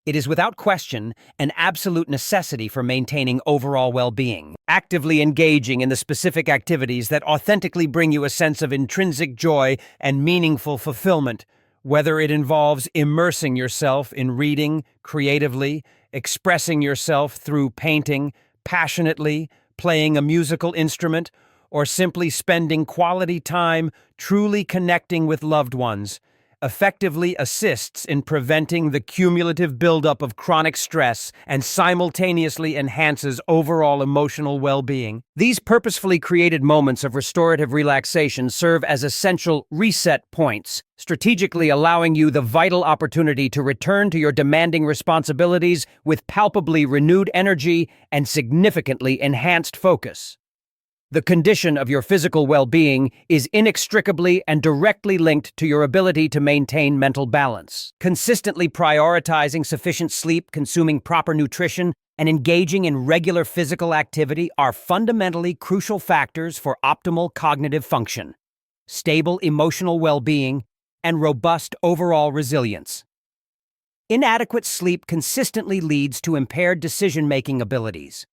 It is without question an absolute necessity for maintaining overall well-being. Actively engaging in the specific activities that authentically bring you a sense of intrinsic joy and meaningful fulfillment, whether it involves immersing yourself in reading creatively, expressing yourself through painting passionately, playing a musical instrument, or simply spending quality time truly connecting with loved ones, effectively assists in preventing the cumulative buildup of chronic stress and simultaneously enhances overall emotional well-being. These purposefully created moments of restorative relaxation serve as essential reset points, strategically allowing you the vital opportunity to return to your demanding responsibilities with palpably renewed energy and significantly enhanced focus. The condition of your physical well-being is inextricably and directly linked to your ability to maintain mental balance. Consistently prioritizing sufficient sleep, consuming proper nutrition, and engaging in regular physical activity are fundamentally crucial factors for optimal cognitive function, stable emotional well-being, and robust overall resilience. Inadequate sleep consistently leads to impaired decision-making abilities,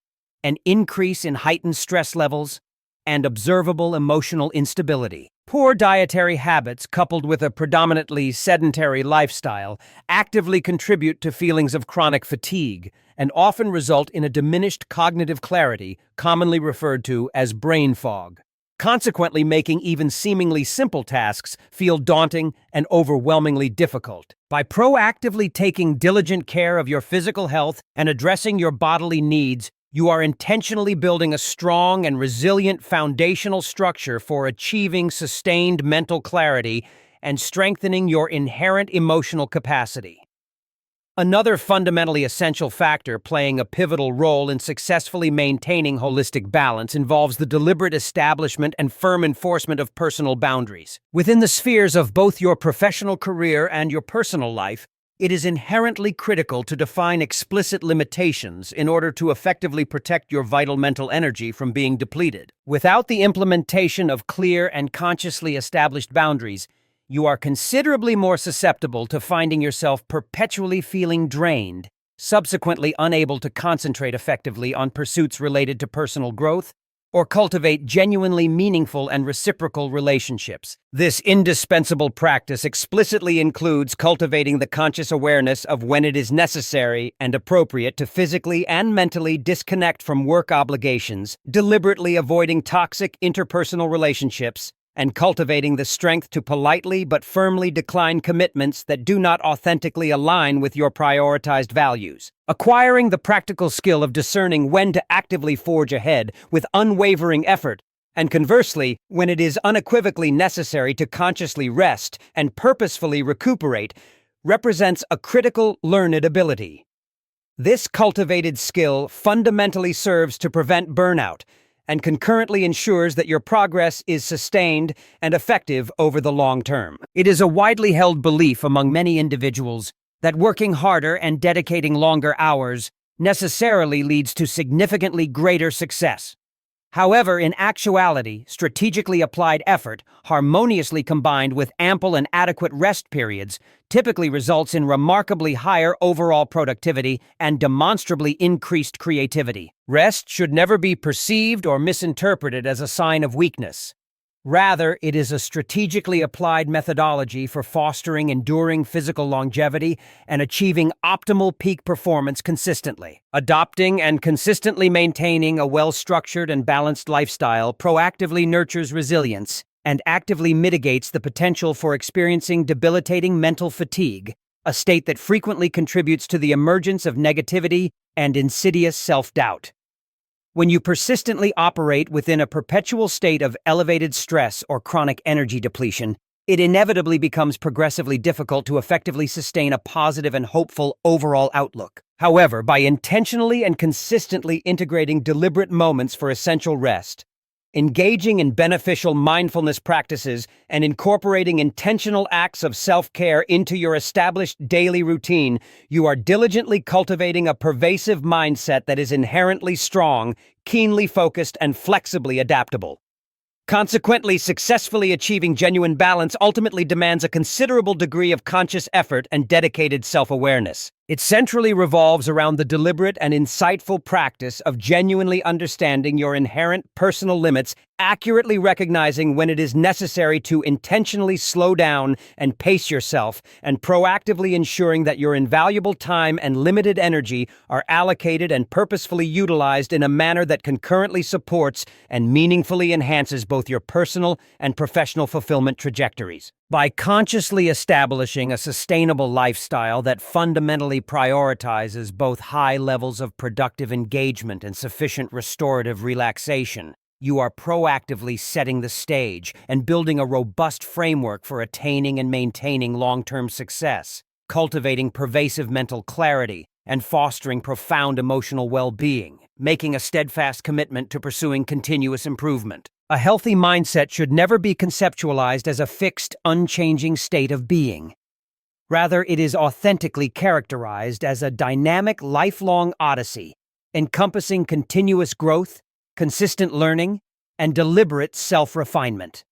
an increase in heightened stress levels, and observable emotional instability. Poor dietary habits, coupled with a predominantly sedentary lifestyle, actively contribute to feelings of chronic fatigue and often result in a diminished cognitive clarity, commonly referred to as brain fog. consequently making even seemingly simple tasks feel daunting and overwhelmingly difficult. By proactively taking diligent care of your physical health and addressing your bodily needs, you are intentionally building a strong and resilient foundational structure for achieving sustained mental clarity and strengthening your inherent emotional capacity. Another fundamentally essential factor playing a pivotal role in successfully maintaining holistic balance involves the deliberate establishment and firm enforcement of personal boundaries. Within the spheres of both your professional career and your personal life, it is inherently critical to define explicit limitations in order to effectively protect your vital mental energy from being depleted. Without the implementation of clear and consciously established boundaries, you are considerably more susceptible to finding yourself perpetually feeling drained, subsequently unable to concentrate effectively on pursuits related to personal growth or cultivate genuinely meaningful and reciprocal relationships. This indispensable practice explicitly includes cultivating the conscious awareness of when it is necessary and appropriate to physically and mentally disconnect from work obligations, deliberately avoiding toxic interpersonal relationships, and cultivating the strength to politely but firmly decline commitments that do not authentically align with your prioritized values. Acquiring the practical skill of discerning when to actively forge ahead with unwavering effort, and conversely, when it is unequivocally necessary to consciously rest and purposefully recuperate, represents a critical learned ability. This cultivated skill fundamentally serves to prevent burnout, and concurrently ensures that your progress is sustained and effective over the long term. It is a widely held belief among many individuals that working harder and dedicating longer hours necessarily leads to significantly greater success. However, in actuality, strategically applied effort, harmoniously combined with ample and adequate rest periods, typically results in remarkably higher overall productivity and demonstrably increased creativity. Rest should never be perceived or misinterpreted as a sign of weakness. Rather, it is a strategically applied methodology for fostering enduring physical longevity and achieving optimal peak performance consistently. Adopting and consistently maintaining a well-structured and balanced lifestyle proactively nurtures resilience and actively mitigates the potential for experiencing debilitating mental fatigue, a state that frequently contributes to the emergence of negativity and insidious self-doubt. When you persistently operate within a perpetual state of elevated stress or chronic energy depletion, it inevitably becomes progressively difficult to effectively sustain a positive and hopeful overall outlook. However, by intentionally and consistently integrating deliberate moments for essential rest, engaging in beneficial mindfulness practices, and incorporating intentional acts of self-care into your established daily routine, you are diligently cultivating a pervasive mindset that is inherently strong, keenly focused, and flexibly adaptable. Consequently, successfully achieving genuine balance ultimately demands a considerable degree of conscious effort and dedicated self-awareness. It centrally revolves around the deliberate and insightful practice of genuinely understanding your inherent personal limits, accurately recognizing when it is necessary to intentionally slow down and pace yourself, and proactively ensuring that your invaluable time and limited energy are allocated and purposefully utilized in a manner that concurrently supports and meaningfully enhances both your personal and professional fulfillment trajectories. By consciously establishing a sustainable lifestyle that fundamentally prioritizes both high levels of productive engagement and sufficient restorative relaxation, you are proactively setting the stage and building a robust framework for attaining and maintaining long-term success, cultivating pervasive mental clarity, and fostering profound emotional well-being, making a steadfast commitment to pursuing continuous improvement. A healthy mindset should never be conceptualized as a fixed, unchanging state of being. Rather, it is authentically characterized as a dynamic, lifelong odyssey, encompassing continuous growth, consistent learning, and deliberate self-refinement.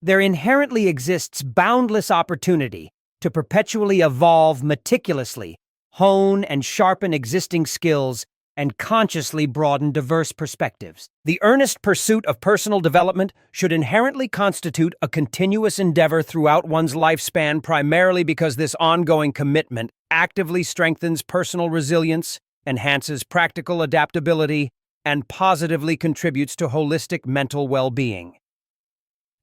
There inherently exists boundless opportunity to perpetually evolve meticulously, hone and sharpen existing skills, and consciously broaden diverse perspectives. The earnest pursuit of personal development should inherently constitute a continuous endeavor throughout one's lifespan, primarily because this ongoing commitment actively strengthens personal resilience, enhances practical adaptability, and positively contributes to holistic mental well-being.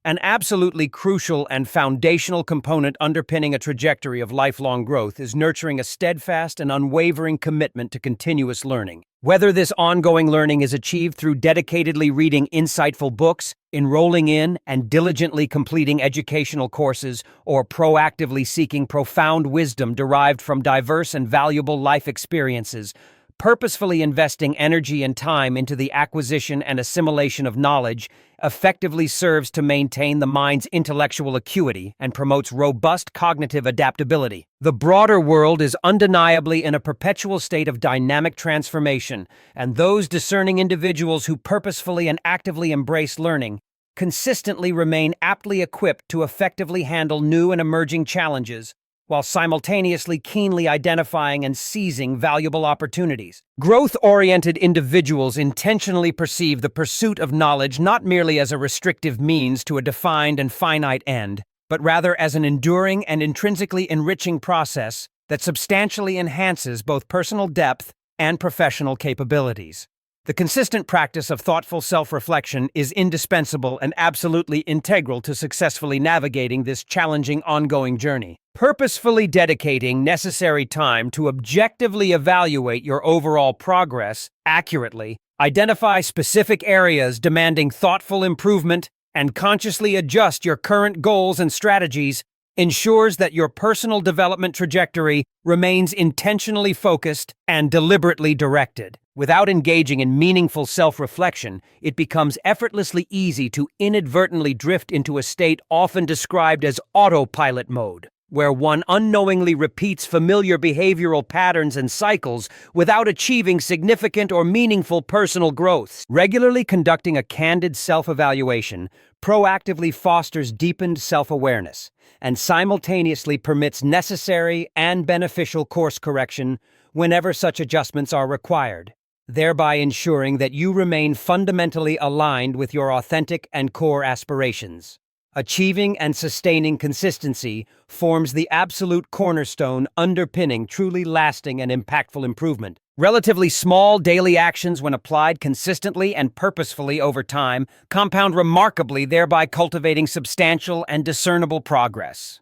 An absolutely crucial and foundational component underpinning a trajectory of lifelong growth is nurturing a steadfast and unwavering commitment to continuous learning. Whether this ongoing learning is achieved through dedicatedly reading insightful books, enrolling in and diligently completing educational courses, or proactively seeking profound wisdom derived from diverse and valuable life experiences, purposefully investing energy and time into the acquisition and assimilation of knowledge effectively serves to maintain the mind's intellectual acuity and promotes robust cognitive adaptability. The broader world is undeniably in a perpetual state of dynamic transformation, and those discerning individuals who purposefully and actively embrace learning consistently remain aptly equipped to effectively handle new and emerging challenges, while simultaneously keenly identifying and seizing valuable opportunities. Growth-oriented individuals intentionally perceive the pursuit of knowledge not merely as a restrictive means to a defined and finite end, but rather as an enduring and intrinsically enriching process that substantially enhances both personal depth and professional capabilities. The consistent practice of thoughtful self-reflection is indispensable and absolutely integral to successfully navigating this challenging ongoing journey. Purposefully dedicating necessary time to objectively evaluate your overall progress accurately, identify specific areas demanding thoughtful improvement, and consciously adjust your current goals and strategies ensures that your personal development trajectory remains intentionally focused and deliberately directed. Without engaging in meaningful self-reflection, it becomes effortlessly easy to inadvertently drift into a state often described as autopilot mode, where one unknowingly repeats familiar behavioral patterns and cycles without achieving significant or meaningful personal growth. Regularly conducting a candid self-evaluation proactively fosters deepened self-awareness and simultaneously permits necessary and beneficial course correction whenever such adjustments are required, thereby ensuring that you remain fundamentally aligned with your authentic and core aspirations. Achieving and sustaining consistency forms the absolute cornerstone underpinning truly lasting and impactful improvement. Relatively small daily actions, when applied consistently and purposefully over time, compound remarkably, thereby cultivating substantial and discernible progress.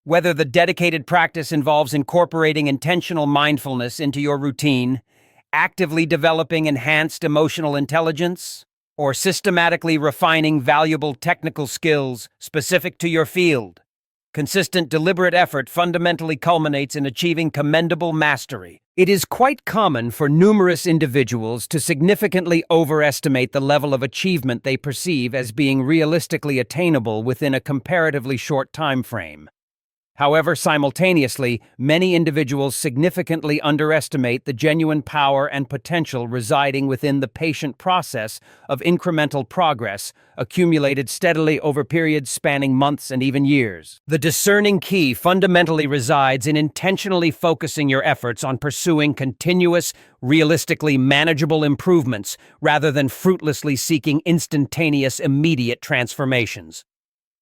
Whether the dedicated practice involves incorporating intentional mindfulness into your routine, actively developing enhanced emotional intelligence, or systematically refining valuable technical skills specific to your field, consistent, deliberate effort fundamentally culminates in achieving commendable mastery. It is quite common for numerous individuals to significantly overestimate the level of achievement they perceive as being realistically attainable within a comparatively short time frame. However, simultaneously, many individuals significantly underestimate the genuine power and potential residing within the patient process of incremental progress accumulated steadily over periods spanning months and even years. The discerning key fundamentally resides in intentionally focusing your efforts on pursuing continuous, realistically manageable improvements rather than fruitlessly seeking instantaneous, immediate transformations.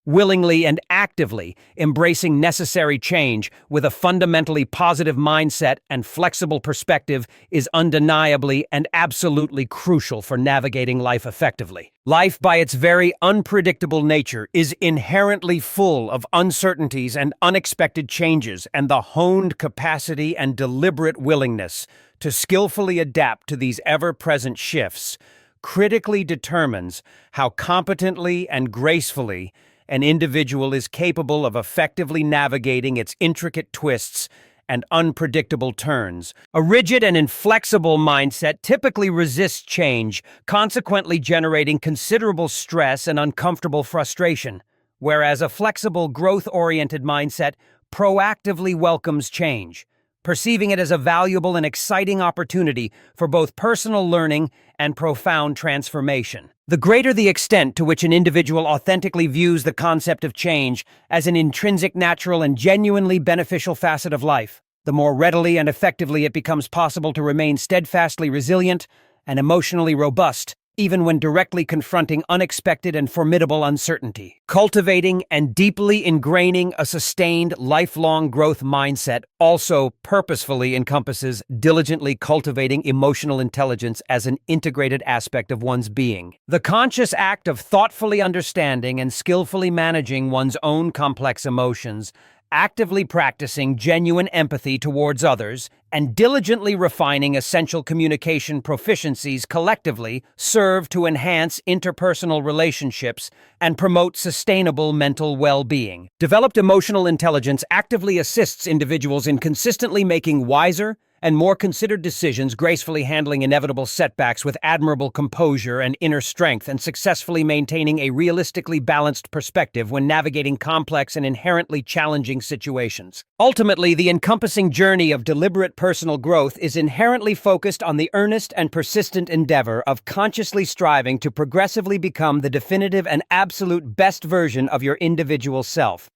Willingly and actively embracing necessary change with a fundamentally positive mindset and flexible perspective is undeniably and absolutely crucial for navigating life effectively. Life, by its very unpredictable nature, is inherently full of uncertainties and unexpected changes, and the honed capacity and deliberate willingness to skillfully adapt to these ever-present shifts critically determines how competently and gracefully an individual is capable of effectively navigating its intricate twists and unpredictable turns. A rigid and inflexible mindset typically resists change, consequently generating considerable stress and uncomfortable frustration, whereas a flexible, growth-oriented mindset proactively welcomes change, perceiving it as a valuable and exciting opportunity for both personal learning and profound transformation. The greater the extent to which an individual authentically views the concept of change as an intrinsic, natural, and genuinely beneficial facet of life, the more readily and effectively it becomes possible to remain steadfastly resilient and emotionally robust even when directly confronting unexpected and formidable uncertainty. Cultivating and deeply ingraining a sustained, lifelong growth mindset also purposefully encompasses diligently cultivating emotional intelligence as an integrated aspect of one's being. The conscious act of thoughtfully understanding and skillfully managing one's own complex emotions, actively practicing genuine empathy towards others, and diligently refining essential communication proficiencies collectively serve to enhance interpersonal relationships and promote sustainable mental well-being. Developed emotional intelligence actively assists individuals in consistently making wiser and more considered decisions, gracefully handling inevitable setbacks with admirable composure and inner strength, and successfully maintaining a realistically balanced perspective when navigating complex and inherently challenging situations. Ultimately, the encompassing journey of deliberate personal growth is inherently focused on the earnest and persistent endeavor of consciously striving to progressively become the definitive and absolute best version of your individual self.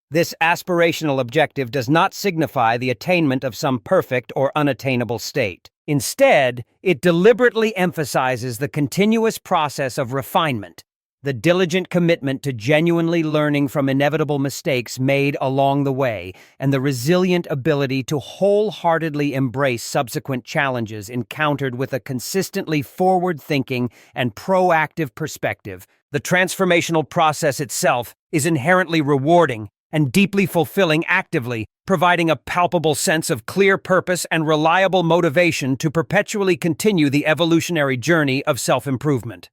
This aspirational objective does not signify the attainment of some perfect or unattainable state. Instead, it deliberately emphasizes the continuous process of refinement, the diligent commitment to genuinely learning from inevitable mistakes made along the way, and the resilient ability to wholeheartedly embrace subsequent challenges encountered with a consistently forward-thinking and proactive perspective. The transformational process itself is inherently rewarding and deeply fulfilling, actively providing a palpable sense of clear purpose and reliable motivation to perpetually continue the evolutionary journey of self-improvement.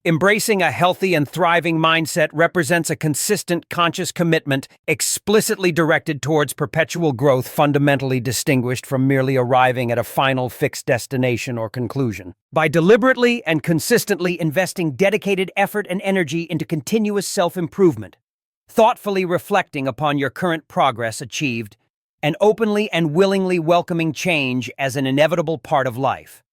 Embracing a healthy and thriving mindset represents a consistent, conscious commitment explicitly directed towards perpetual growth, fundamentally distinguished from merely arriving at a final fixed destination or conclusion. By deliberately and consistently investing dedicated effort and energy into continuous self-improvement, thoughtfully reflecting upon your current progress achieved, and openly and willingly welcoming change as an inevitable part of life,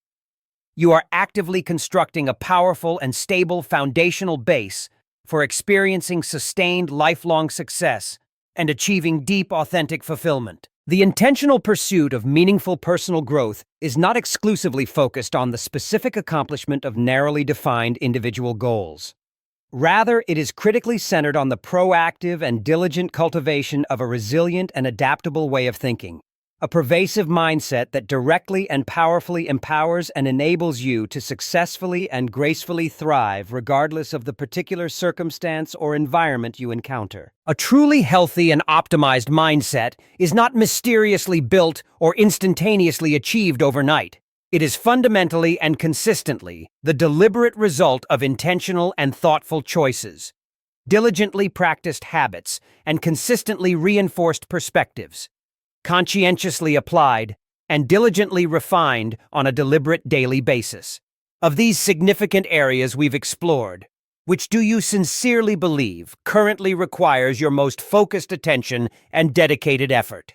you are actively constructing a powerful and stable foundational base for experiencing sustained lifelong success and achieving deep, authentic fulfillment. The intentional pursuit of meaningful personal growth is not exclusively focused on the specific accomplishment of narrowly defined individual goals. Rather, it is critically centered on the proactive and diligent cultivation of a resilient and adaptable way of thinking, a pervasive mindset that directly and powerfully empowers and enables you to successfully and gracefully thrive regardless of the particular circumstance or environment you encounter. A truly healthy and optimized mindset is not mysteriously built or instantaneously achieved overnight. It is fundamentally and consistently the deliberate result of intentional and thoughtful choices, diligently practiced habits, and consistently reinforced perspectives, conscientiously applied and diligently refined on a deliberate daily basis. Of these significant areas we've explored, which do you sincerely believe currently requires your most focused attention and dedicated effort?